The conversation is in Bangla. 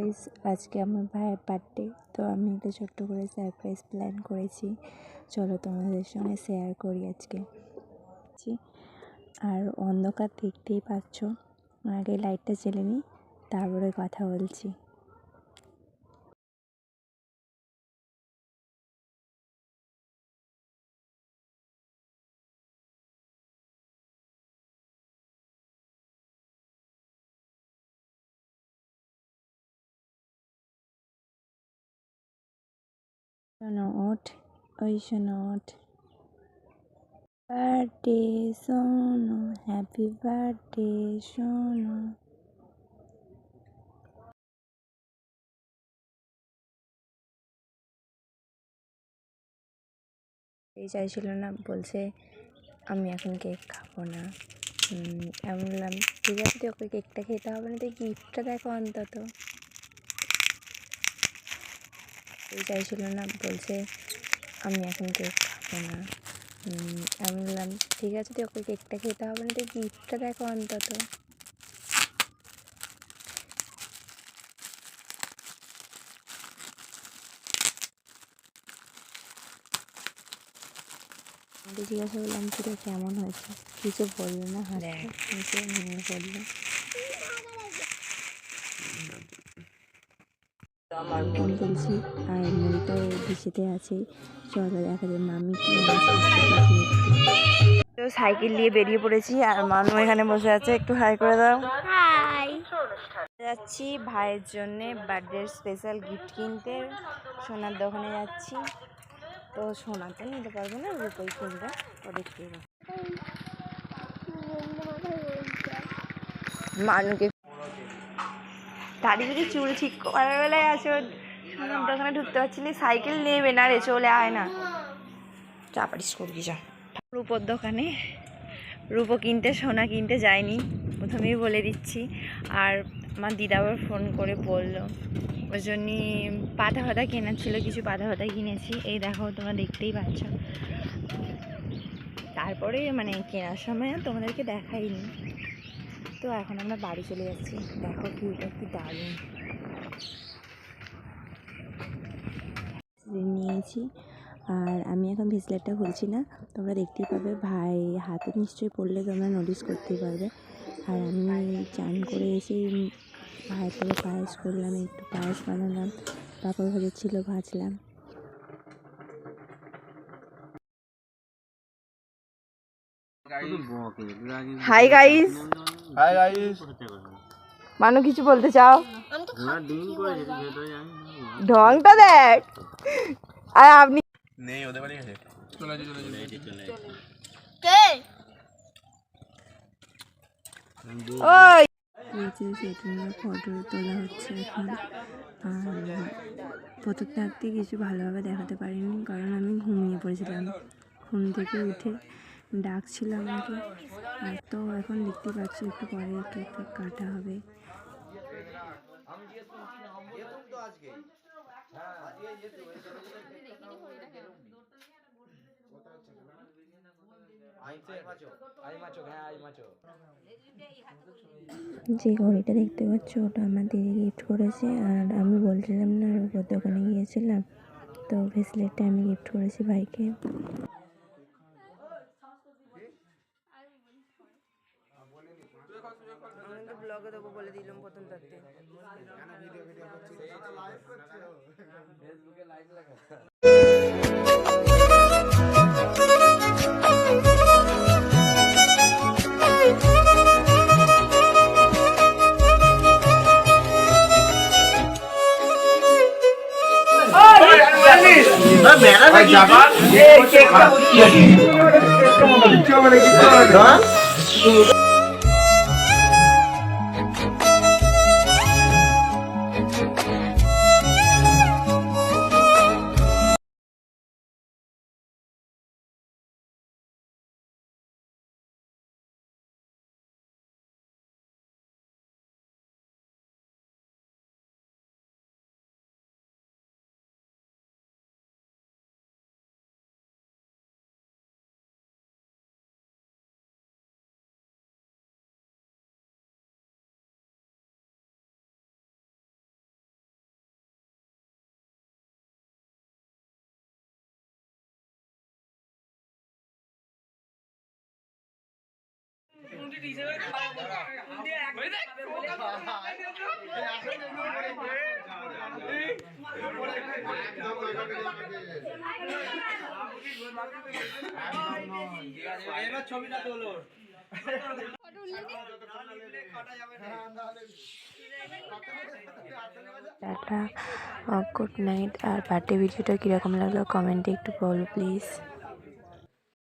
গাইস, আজকে আমার ভাইয়ের বার্থডে। তো আমি একটা ছোট্ট করে সারপ্রাইজ প্ল্যান করেছি, চলো তোমাদের সঙ্গে শেয়ার করি আজকে। আর অন্ধকার দেখতেই পাচ্ছ, আগে লাইটটা জ্বেলে নিই, তারপরে কথা বলছি। শোনো ওঠ, ওই শোনো ওঠ। বার্থডে শোনো, হ্যাপি বার্থডে শোনো। এই চাইছিল না, বলছে আমি এখন কেক খাবো না। আমি বললাম ঠিক আছে, তো ওকে কেকটা খেতে হবে না, তো গিফটটা দেখো অন্তত। এই চাইছিল না, বলছে আমি এখন কেক খাবো না। আমি বললাম ঠিক আছে, তো ওকে কেকটা খেতে হবে না, তো গিফটটা দেখো অন্তত। আমি জিজ্ঞাসা করলাম তোর কেমন হয়েছে, কিছু বললো না, হাসতে নিয়ে পড়লো। ফোন তুলছি আর মুড়িটা ডিশেতে আছে, চলো দেখা যায় মামি কি তো সাইকেল নিয়ে বেরিয়ে পড়েছি আর মানু এখানে বসে আছে, একটু হাই করে দাও। হাই। যাচ্ছি ভাইয়ের জন্যে বার্থডে স্পেশাল গিফট কিনতে, সোনার দোকানে যাচ্ছি। তো সোনা তো নিতে পারবো না, রূপোই কিনবো, তো দেখতে মানুকে দাঁড়িয়ে চুল ঠিক করার বেলায় আছে, সোনার দোকানে ঢুকতে পারছি না, সাইকেল নেবে না রে, চলে আয় না, চা পারিস করবি যা। রূপোর দোকানে রূপো কিনতে, সোনা কিনতে যায়নি, প্রথমেই বলে দিচ্ছি। আর আমার দিদা আবার ফোন করে বললো, ওই জন্যই পাতা ফাতা কেনার ছিল, কিছু পাতা ফাতা কিনেছি, এই দেখো তোমরা দেখতেই পাচ্ছ। তারপরে মানে কেনার সময় তোমাদেরকে দেখাইনি। তো এখন আমরা বাড়ি চলে যাচ্ছি, দেখো ভিউটা কি দারুণ নিয়েছি। আর আমি এখন ভেসলেটটা খুলছি না, তোমরা দেখতেই পাবে, ভাই হাতে নিশ্চয়ই পড়লে তোমরা নোটিস করতেই পারবে। আর আমি চান করে এসে ভাইয়ের থেকে পায়েস করলাম, একটু পায়েস বানালাম, পাঁপড় ভাজা ছিল, ভাজলাম। Hi guys, hi guys. Manu কিছু বলতে চাও? ঢংটা দেখ। আর আপনি নেই ওদের বাড়ি গেছে, চলে কে ওই ফটো তোলা হচ্ছে এখন। আর ফটো থাকতে কিছু ভালোভাবে দেখাতে পারিনি, কারণ আমি ঘুমিয়ে পড়েছিলাম, ঘুম থেকে উঠে ডাকছিল আমাকে। আর তো এখন দেখতে পাচ্ছি একটু পরে কেক কাটা হবে। যে ঘড়িটা দেখতে পাচ্ছ ওটা আমার দিদি গিফট করেছে। আর আমি বলছিলাম না রূপোর দোকানে গিয়েছিলাম, তো ব্রেসলেটটা আমি গিফট করেছি ভাইকে। ব্লগে দেবো বলে দিলাম প্রথম থাকতে। মেরা ছবিটা তোলো। Tata, good night. আর বার্থডে ভিডিওটা কীরকম লাগলো কমেন্টে একটু বলো প্লিজ।